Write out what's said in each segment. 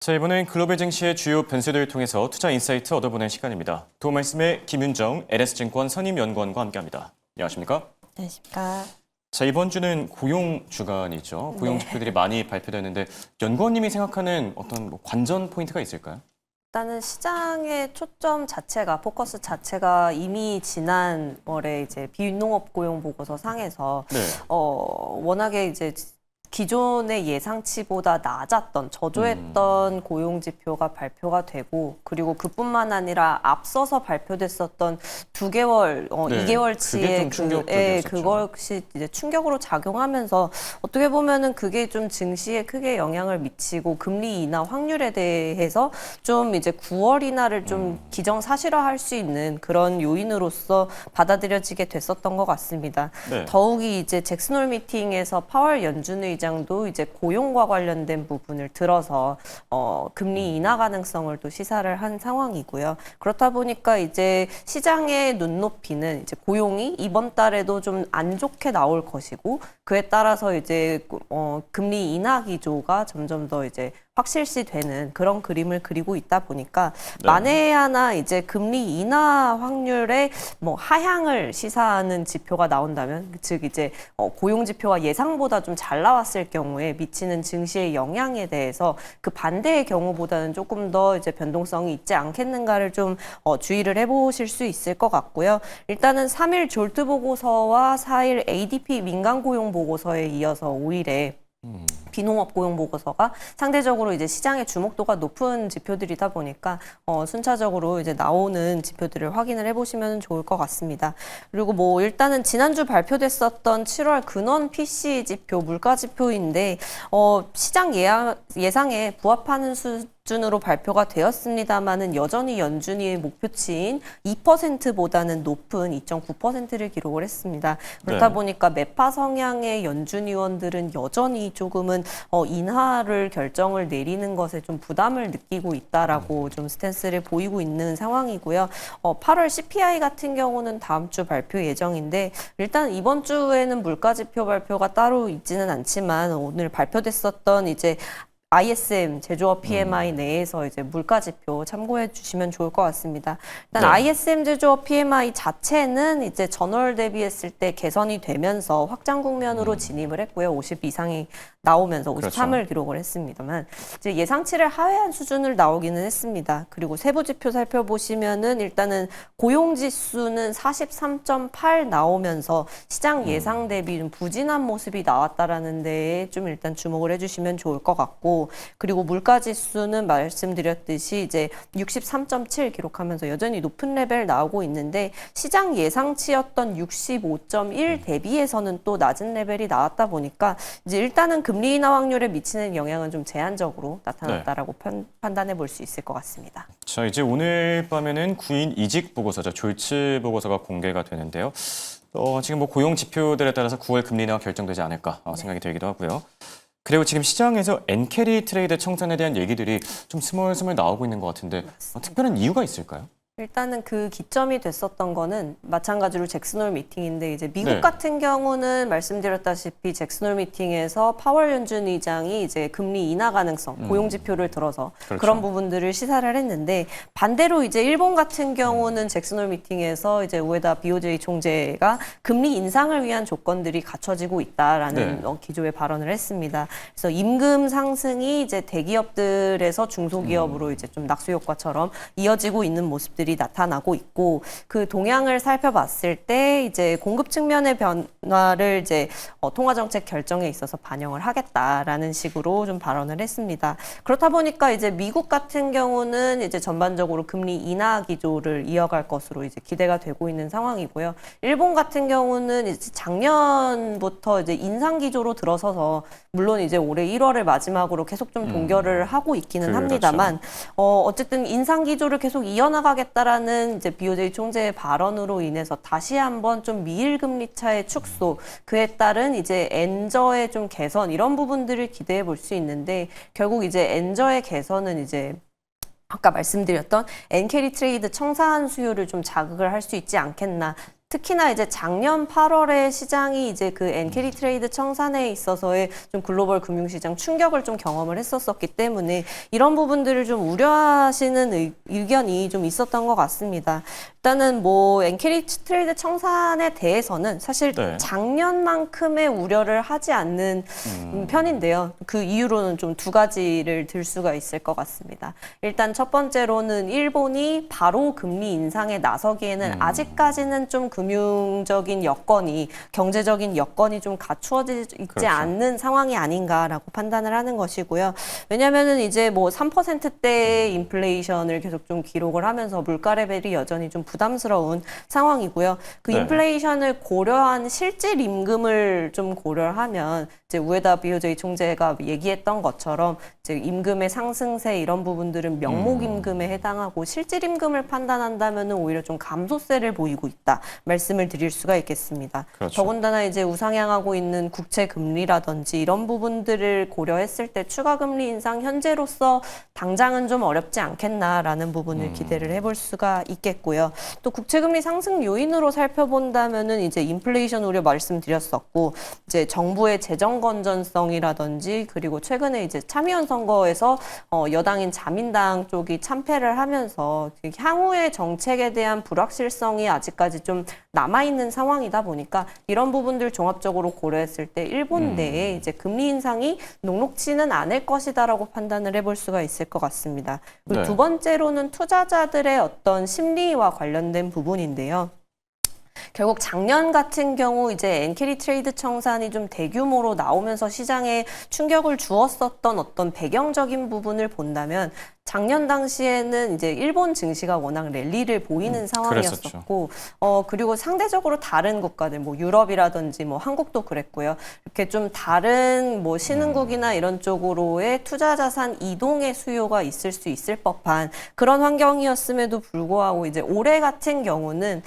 자, 이번엔 글로벌 증시의 주요 변수들을 통해서 투자 인사이트 얻어보는 시간입니다. 도움 말씀에 김윤정 LS증권 선임연구원과 함께합니다. 안녕하십니까? 안녕하십니까. 자, 이번 주는 고용 주간이죠. 고용 지표들이 많이 발표되는데 연구원님이 생각하는 어떤 관전 포인트가 있을까요? 일단은 시장의 초점 자체가 포커스 자체가 이미 지난월에 이제 비농업 고용 보고서 상에서 네. 워낙에 이제 기존의 예상치보다 낮았던 저조했던 고용 지표가 발표가 되고, 그리고 그뿐만 아니라 앞서서 발표됐었던 2개월, 네, 2개월치의 그게 좀 충격적이었었죠. 그것이 이제 충격으로 작용하면서 어떻게 보면은 그게 좀 증시에 크게 영향을 미치고 금리 인하 확률에 대해서 좀 이제 9월 인하를 좀 기정사실화할 수 있는 그런 요인으로서 받아들여지게 됐었던 것 같습니다. 네. 더욱이 이제 잭슨홀 미팅에서 파월 연준 의장도 이제 고용과 관련된 부분을 들어서 금리 인하 가능성을 또 시사를 한 상황이고요. 그렇다 보니까 이제 시장의 눈높이는 이제 고용이 이번 달에도 좀 안 좋게 나올 것이고, 그에 따라서 이제 금리 인하 기조가 점점 더 이제 확실시되는 그런 그림을 그리고 있다 보니까 네. 만에 하나 이제 금리 인하 확률의 뭐 하향을 시사하는 지표가 나온다면, 즉 이제 고용 지표가 예상보다 좀 잘 나왔을 경우에 미치는 증시의 영향에 대해서 그 반대의 경우보다는 조금 더 이제 변동성이 있지 않겠는가를 좀 주의를 해보실 수 있을 것 같고요. 일단은 3일 졸트 보고서와 4일 ADP 민간 고용 보고서에 이어서 5일에 비농업 고용 보고서가 상대적으로 이제 시장의 주목도가 높은 지표들이다 보니까 순차적으로 이제 나오는 지표들을 확인을 해보시면 좋을 것 같습니다. 그리고 뭐 일단은 지난주 발표됐었던 7월 근원 PCE 지표 물가 지표인데 시장 예상에 부합하는 수준으로 발표가 되었습니다만은 여전히 연준이의 목표치인 2%보다는 높은 2.9%를 기록을 했습니다. 그렇다 네. 보니까 매파 성향의 연준 의원들은 여전히 조금은 인하를 결정을 내리는 것에 좀 부담을 느끼고 있다라고 좀 스탠스를 보이고 있는 상황이고요. 8월 CPI 같은 경우는 다음 주 발표 예정인데, 일단 이번 주에는 물가 지표 발표가 따로 있지는 않지만 오늘 발표됐었던 이제 ISM 제조업 PMI 내에서 이제 물가 지표 참고해 주시면 좋을 것 같습니다. 일단 네. ISM 제조업 PMI 자체는 이제 전월 대비했을 때 개선이 되면서 확장 국면으로 진입을 했고요. 50 이상이 나오면서 53을 그렇죠. 기록을 했습니다만 이제 예상치를 하회한 수준을 나오기는 했습니다. 그리고 세부 지표 살펴보시면은 일단은 고용 지수는 43.8 나오면서 시장 예상 대비 좀 부진한 모습이 나왔다라는 데에 좀 일단 주목을 해주시면 좋을 것 같고, 그리고 물가 지수는 말씀드렸듯이 이제 63.7 기록하면서 여전히 높은 레벨 나오고 있는데, 시장 예상치였던 65.1 대비해서는 또 낮은 레벨이 나왔다 보니까 이제 일단은 금리 인하 확률에 미치는 영향은 좀 제한적으로 나타났다라고 판단해 볼 수 있을 것 같습니다. 자, 이제 오늘 밤에는 구인 이직 보고서죠. 졸츠 보고서가 공개가 되는데요. 지금 뭐 고용 지표들에 따라서 9월 금리 인하가 결정되지 않을까 생각이 들기도 하고요. 그리고 지금 시장에서 엔캐리 트레이드 청산에 대한 얘기들이 좀 스멀스멀 나오고 있는 것 같은데 특별한 이유가 있을까요? 일단은 그 기점이 됐었던 거는 마찬가지로 잭슨홀 미팅인데, 이제 미국 네. 같은 경우는 말씀드렸다시피 잭슨홀 미팅에서 파월 연준 의장이 이제 금리 인하 가능성, 고용 지표를 들어서 그렇죠. 그런 부분들을 시사를 했는데, 반대로 이제 일본 같은 경우는 잭슨홀 미팅에서 이제 우에다 BOJ 총재가 금리 인상을 위한 조건들이 갖춰지고 있다라는 네. 기조의 발언을 했습니다. 그래서 임금 상승이 이제 대기업들에서 중소기업으로 이제 좀 낙수 효과처럼 이어지고 있는 모습들이 나타나고 있고, 그 동향을 살펴봤을 때 이제 공급 측면의 변화를 이제 통화정책 결정에 있어서 반영을 하겠다라는 식으로 좀 발언을 했습니다. 그렇다 보니까 이제 미국 같은 경우는 이제 전반적으로 금리 인하 기조를 이어갈 것으로 이제 기대가 되고 있는 상황이고요. 일본 같은 경우는 이제 작년부터 이제 인상 기조로 들어서서, 물론 이제 올해 1월을 마지막으로 계속 좀 동결을 하고 있기는 그렇죠. 합니다만, 어쨌든 인상 기조를 계속 이어나가겠다라는 이제 BOJ 총재의 발언으로 인해서 다시 한번 좀 미일 금리 차의 축소, 그에 따른 이제 엔저의 좀 개선, 이런 부분들을 기대해 볼 수 있는데, 결국 이제 엔저의 개선은 이제 아까 말씀드렸던 엔캐리 트레이드 청산 수요를 좀 자극을 할 수 있지 않겠나. 특히나 이제 작년 8월에 시장이 이제 그 엔캐리 트레이드 청산에 있어서의 좀 글로벌 금융시장 충격을 좀 경험을 했었기 때문에 이런 부분들을 좀 우려하시는 의견이 좀 있었던 것 같습니다. 일단은 뭐 엔캐리 트레이드 청산에 대해서는 사실 네. 작년만큼의 우려를 하지 않는 편인데요. 그 이유로는 좀 두 가지를 들 수가 있을 것 같습니다. 일단 첫 번째로는 일본이 바로 금리 인상에 나서기에는 아직까지는 좀 금융적인 여건이, 경제적인 여건이 좀 갖추어지지 그렇죠. 않는 상황이 아닌가라고 판단을 하는 것이고요. 왜냐면은 이제 뭐 3%대의 인플레이션을 계속 좀 기록을 하면서 물가 레벨이 여전히 좀 부담스러운 상황이고요. 그 네. 인플레이션을 고려한 실질 임금을 좀 고려하면 이제 우에다 BOJ 총재가 얘기했던 것처럼 이제 임금의 상승세 이런 부분들은 명목 임금에 해당하고 실질 임금을 판단한다면은 오히려 좀 감소세를 보이고 있다 말씀을 드릴 수가 있겠습니다. 그렇죠. 더군다나 이제 우상향하고 있는 국채 금리라든지 이런 부분들을 고려했을 때 추가 금리 인상 현재로서 당장은 좀 어렵지 않겠나라는 부분을 기대를 해볼 수가 있겠고요. 또 국채 금리 상승 요인으로 살펴본다면은 이제 인플레이션 우려 말씀드렸었고 이제 정부의 재정 건전성이라든지 그리고 최근에 이제 참의원 선거에서 여당인 자민당 쪽이 참패를 하면서 향후의 정책에 대한 불확실성이 아직까지 좀 남아있는 상황이다 보니까 이런 부분들 종합적으로 고려했을 때 일본 내에 이제 금리 인상이 녹록지는 않을 것이다라고 판단을 해볼 수가 있을 것 같습니다. 그리고 네. 두 번째로는 투자자들의 어떤 심리와 관련된 부분인데요. 결국 작년 같은 경우 이제 엔캐리 트레이드 청산이 좀 대규모로 나오면서 시장에 충격을 주었었던 어떤 배경적인 부분을 본다면 작년 당시에는 이제 일본 증시가 워낙 랠리를 보이는 상황이었었고, 그리고 상대적으로 다른 국가들, 뭐 유럽이라든지 뭐 한국도 그랬고요. 이렇게 좀 다른 뭐 신흥국이나 이런 쪽으로의 투자 자산 이동의 수요가 있을 수 있을 법한 그런 환경이었음에도 불구하고 이제 올해 같은 경우는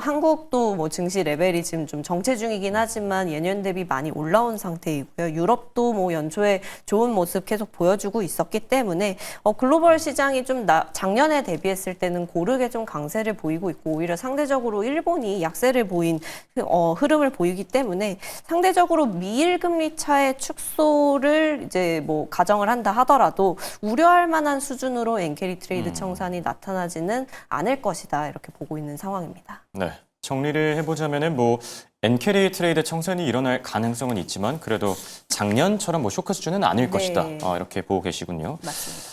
한국도 뭐 증시 레벨이 지금 좀 정체 중이긴 하지만 예년 대비 많이 올라온 상태이고요. 유럽도 뭐 연초에 좋은 모습 계속 보여주고 있었기 때문에 글로벌 시장이 좀 작년에 대비했을 때는 고르게 좀 강세를 보이고 있고 오히려 상대적으로 일본이 약세를 보인 흐름을 보이기 때문에 상대적으로 미일 금리 차의 축소를 이제 뭐 가정을 한다 하더라도 우려할 만한 수준으로 엔캐리 트레이드 청산이 나타나지는 않을 것이다 이렇게 보고 있는 상황입니다. 네. 정리를 해보자면은 뭐 엔캐리 트레이드 청산이 일어날 가능성은 있지만 그래도 작년처럼 뭐 쇼크 수준은 아닐 네. 것이다. 이렇게 보고 계시군요. 맞습니다.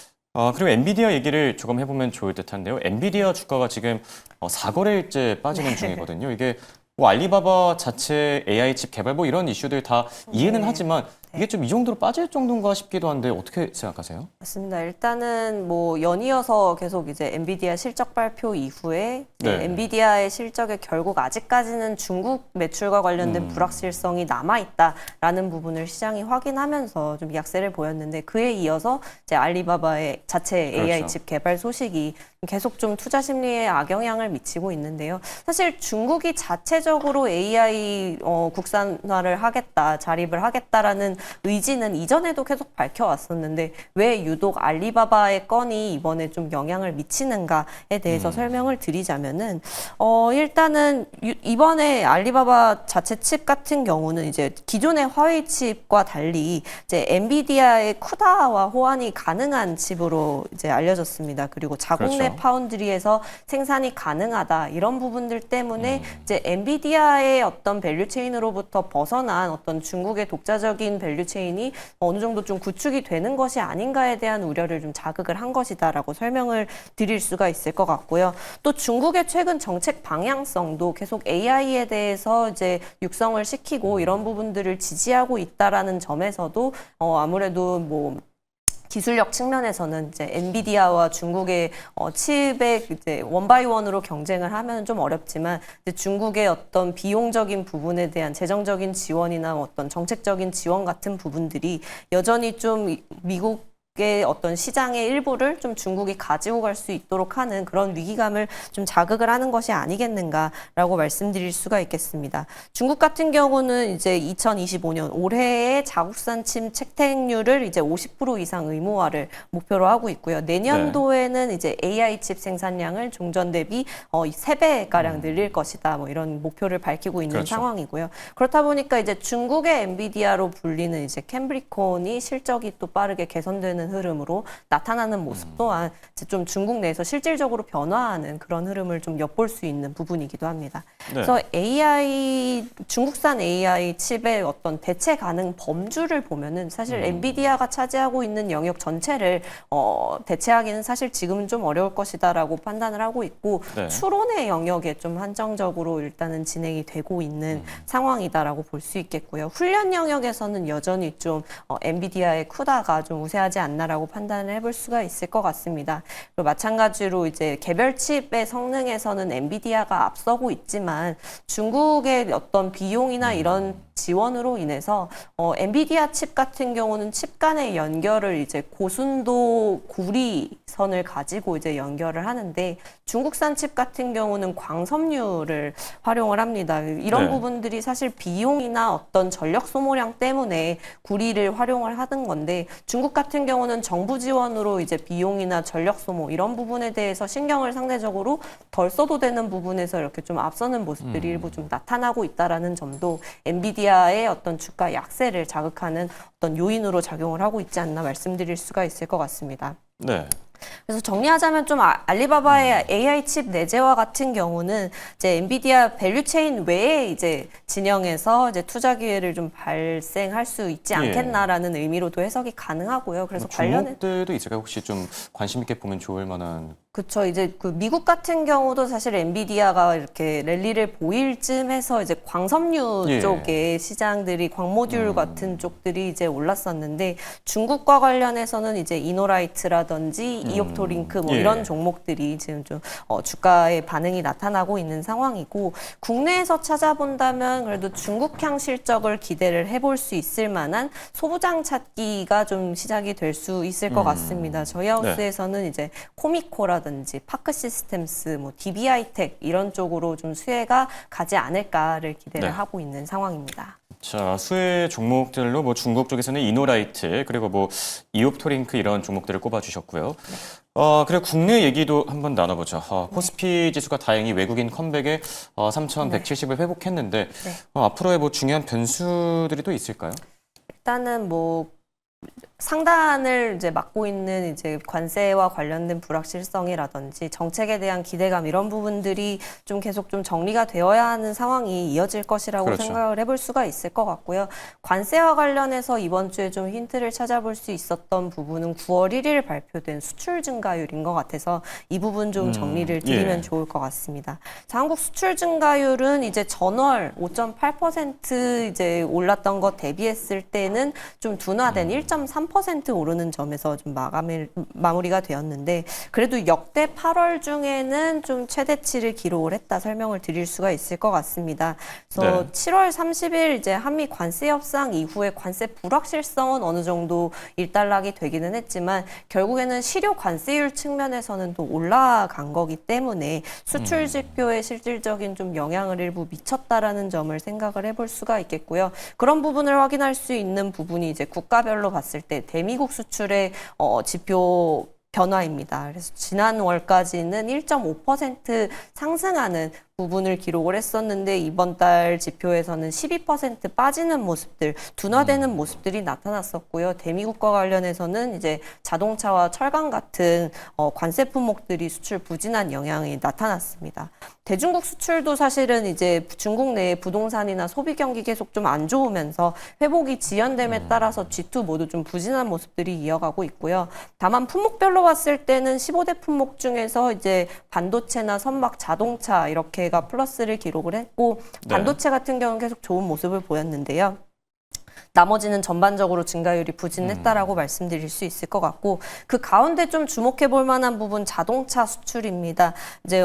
그리고 엔비디아 얘기를 조금 해보면 좋을 듯한데요. 엔비디아 주가가 지금 4거래일째 빠지는 중이거든요. 이게 뭐 알리바바 자체 AI 칩 개발 뭐 이런 이슈들 다 이해는 하지만 이게 좀 이 정도로 빠질 정도인가 싶기도 한데 어떻게 생각하세요? 맞습니다. 일단은 뭐 연이어서 계속 이제 엔비디아 실적 발표 이후에 네. 엔비디아의 실적에 결국 아직까지는 중국 매출과 관련된 불확실성이 남아있다라는 부분을 시장이 확인하면서 좀 약세를 보였는데 그에 이어서 이제 알리바바의 자체 AI 그렇죠. 칩 개발 소식이 계속 좀 투자 심리에 악영향을 미치고 있는데요. 사실 중국이 자체적으로 AI 국산화를 하겠다, 자립을 하겠다라는 의지는 이전에도 계속 밝혀왔었는데 왜 유독 알리바바의 건이 이번에 좀 영향을 미치는가에 대해서 설명을 드리자면은 일단은 이번에 알리바바 자체 칩 같은 경우는 이제 기존의 화웨이 칩과 달리 이제 엔비디아의 쿠다와 호환이 가능한 칩으로 이제 알려졌습니다. 그리고 자국 내 그렇죠. 파운드리에서 생산이 가능하다 이런 부분들 때문에 이제 엔비디아의 어떤 밸류체인으로부터 벗어난 어떤 중국의 독자적인 밸류체인이 어느 정도 좀 구축이 되는 것이 아닌가에 대한 우려를 좀 자극을 한 것이다라고 설명을 드릴 수가 있을 것 같고요. 또 중국의 최근 정책 방향성도 계속 AI에 대해서 이제 육성을 시키고 이런 부분들을 지지하고 있다라는 점에서도 아무래도 뭐 기술력 측면에서는 이제 엔비디아와 중국의 칩의 이제 원바이원으로 경쟁을 하면 좀 어렵지만 이제 중국의 어떤 비용적인 부분에 대한 재정적인 지원이나 어떤 정책적인 지원 같은 부분들이 여전히 좀 미국 중국의 어떤 시장의 일부를 좀 중국이 가지고 갈 수 있도록 하는 그런 위기감을 좀 자극을 하는 것이 아니겠는가라고 말씀드릴 수가 있겠습니다. 중국 같은 경우는 이제 2025년 올해의 자국산 침 채택률을 이제 50% 이상 의무화를 목표로 하고 있고요. 내년도에는 이제 AI 칩 생산량을 종전 대비 3배가량 늘릴 것이다. 뭐 이런 목표를 밝히고 있는 그렇죠. 상황이고요. 그렇다 보니까 이제 중국의 엔비디아로 불리는 이제 캠브리콘이 실적이 또 빠르게 개선되는 흐름으로 나타나는 모습 또한 이제 좀 중국 내에서 실질적으로 변화하는 그런 흐름을 좀 엿볼 수 있는 부분이기도 합니다. 네. 그래서 중국산 AI 칩의 어떤 대체 가능 범주를 보면은 사실 엔비디아가 차지하고 있는 영역 전체를 대체하기는 사실 지금은 좀 어려울 것이다라고 판단을 하고 있고 네. 추론의 영역에 좀 한정적으로 일단은 진행이 되고 있는 상황이다라고 볼 수 있겠고요. 훈련 영역에서는 여전히 좀 엔비디아의 쿠다가 좀 우세하지 않나라고 판단을 해볼 수가 있을 것 같습니다. 그리고 마찬가지로 이제 개별 칩의 성능에서는 엔비디아가 앞서고 있지만 중국의 어떤 비용이나 이런 지원으로 인해서 엔비디아 칩 같은 경우는 칩 간의 연결을 이제 고순도 구리선을 가지고 이제 연결을 하는데 중국산 칩 같은 경우는 광섬유를 활용을 합니다. 이런 네. 부분들이 사실 비용이나 어떤 전력 소모량 때문에 구리를 활용을 하는 건데 중국 같은 경우는 정부 지원으로 이제 비용이나 전력 소모 이런 부분에 대해서 신경을 상대적으로 덜 써도 되는 부분에서 이렇게 좀 앞서는 모습들이 일부 좀 나타나고 있다라는 점도 엔비디아의 어떤 주가 약세를 자극하는 어떤 요인으로 작용을 하고 있지 않나 말씀드릴 수가 있을 것 같습니다. 네. 그래서 정리하자면 좀 알리바바의 AI 칩 내재화 같은 경우는 이제 엔비디아 밸류체인 외에 이제 진영에서 이제 투자 기회를 좀 발생할 수 있지 않겠나라는 의미로도 해석이 가능하고요. 그래서 관련해 종목들도 있을까요? 혹시 좀 관심 있게 보면 좋을 만한. 그렇죠. 이제 그 미국 같은 경우도 사실 엔비디아가 이렇게 랠리를 보일 쯤해서 이제 광섬유 예. 쪽의 시장들이 광모듈 같은 쪽들이 이제 올랐었는데 중국과 관련해서는 이제 이노라이트라든지 이옵토링크 뭐 예. 이런 종목들이 지금 좀 주가의 반응이 나타나고 있는 상황이고 국내에서 찾아본다면 그래도 중국향 실적을 기대를 해볼 수 있을 만한 소부장 찾기가 좀 시작이 될 수 있을 것 같습니다. 저희 하우스에서는 이제 코미코라든지 파크 시스템스, 뭐 DBI텍 이런 쪽으로 좀 수혜가 가지 않을까를 기대를 네. 하고 있는 상황입니다. 자, 수혜 종목들로 뭐 중국 쪽에서는 이노라이트 그리고 뭐 이옵토링크 이런 종목들을 꼽아주셨고요. 그리고 국내 얘기도 한번 나눠보죠. 코스피 지수가 다행히 외국인 컴백에 3,170을 회복했는데 네. 앞으로의 뭐 중요한 변수들이 또 있을까요? 일단은 뭐 상단을 이제 맡고 있는 이제 관세와 관련된 불확실성이라든지 정책에 대한 기대감 이런 부분들이 좀 계속 좀 정리가 되어야 하는 상황이 이어질 것이라고 그렇죠. 생각을 해볼 수가 있을 것 같고요. 관세와 관련해서 이번 주에 좀 힌트를 찾아볼 수 있었던 부분은 9월 1일 발표된 수출 증가율인 것 같아서 이 부분 좀 정리를 드리면 예. 좋을 것 같습니다. 자, 한국 수출 증가율은 이제 전월 5.8% 이제 올랐던 것 대비했을 때는 좀 둔화된 1.3% 오르는 점에서 좀 마무리가 되었는데 그래도 역대 8월 중에는 좀 최대치를 기록을 했다 설명을 드릴 수가 있을 것 같습니다. 그래서 네. 7월 30일 이제 한미 관세 협상 이후에 관세 불확실성은 어느 정도 일단락이 되기는 했지만 결국에는 실효 관세율 측면에서는 또 올라간 거기 때문에 수출 지표에 실질적인 좀 영향을 일부 미쳤다라는 점을 생각을 해볼 수가 있겠고요. 그런 부분을 확인할 수 있는 부분이 이제 국가별로 봤을 때 대미국 수출의 지표 변화입니다. 그래서 지난 월까지는 1.5% 상승하는 부분을 기록을 했었는데 이번 달 지표에서는 12% 빠지는 모습들, 둔화되는 모습들이 나타났었고요. 대미국과 관련해서는 이제 자동차와 철강 같은 관세 품목들이 수출 부진한 영향이 나타났습니다. 대중국 수출도 사실은 이제 중국 내 부동산이나 소비 경기 계속 좀 안 좋으면서 회복이 지연됨에 따라서 G2 모두 좀 부진한 모습들이 이어가고 있고요. 다만 품목별로 봤을 때는 15대 품목 중에서 이제 반도체나 선박, 자동차 이렇게가 플러스를 기록을 했고 반도체 같은 경우는 계속 좋은 모습을 보였는데요. 나머지는 전반적으로 증가율이 부진했다라고 말씀드릴 수 있을 것 같고 그 가운데 좀 주목해 볼 만한 부분 자동차 수출입니다. 이제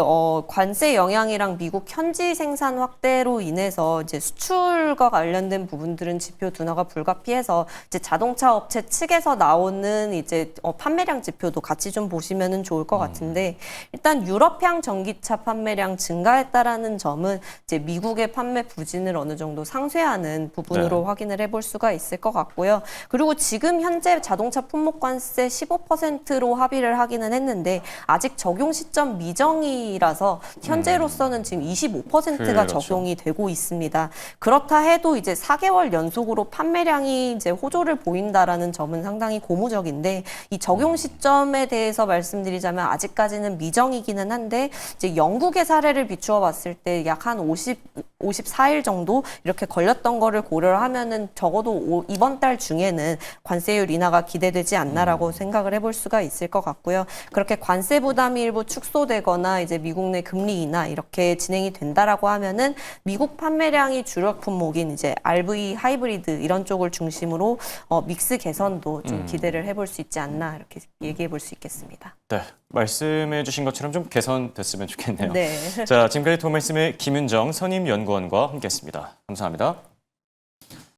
관세 영향이랑 미국 현지 생산 확대로 인해서 이제 수출과 관련된 부분들은 지표 둔화가 불가피해서 이제 자동차 업체 측에서 나오는 이제 판매량 지표도 같이 좀 보시면은 좋을 것 같은데 일단 유럽향 전기차 판매량 증가했다라는 점은 이제 미국의 판매 부진을 어느 정도 상쇄하는 부분으로 네. 확인을 해볼 수가 있을 것 같고요. 그리고 지금 현재 자동차 품목관세 15%로 합의를 하기는 했는데 아직 적용 시점 미정이라서 현재로서는 지금 25%가 그렇죠. 적용이 되고 있습니다. 그렇다 해도 이제 4개월 연속으로 판매량이 이제 호조를 보인다라는 점은 상당히 고무적인데 이 적용 시점에 대해서 말씀드리자면 아직까지는 미정이기는 한데 이제 영국의 사례를 비추어 봤을 때 약 한 54일 정도 이렇게 걸렸던 거를 고려를 하면은 적어도 이번 달 중에는 관세율 인하가 기대되지 않나라고 생각을 해볼 수가 있을 것 같고요. 그렇게 관세 부담이 일부 축소되거나 이제 미국 내 금리 인하 이렇게 진행이 된다라고 하면은 미국 판매량이 주력 품목인 이제 RV 하이브리드 이런 쪽을 중심으로 믹스 개선도 좀 기대를 해볼 수 있지 않나 이렇게 얘기해 볼 수 있겠습니다. 네, 말씀해 주신 것처럼 좀 개선됐으면 좋겠네요. 네. 자, 지금까지 도말씀의 김윤정 선임연구원과 함께했습니다. 감사합니다.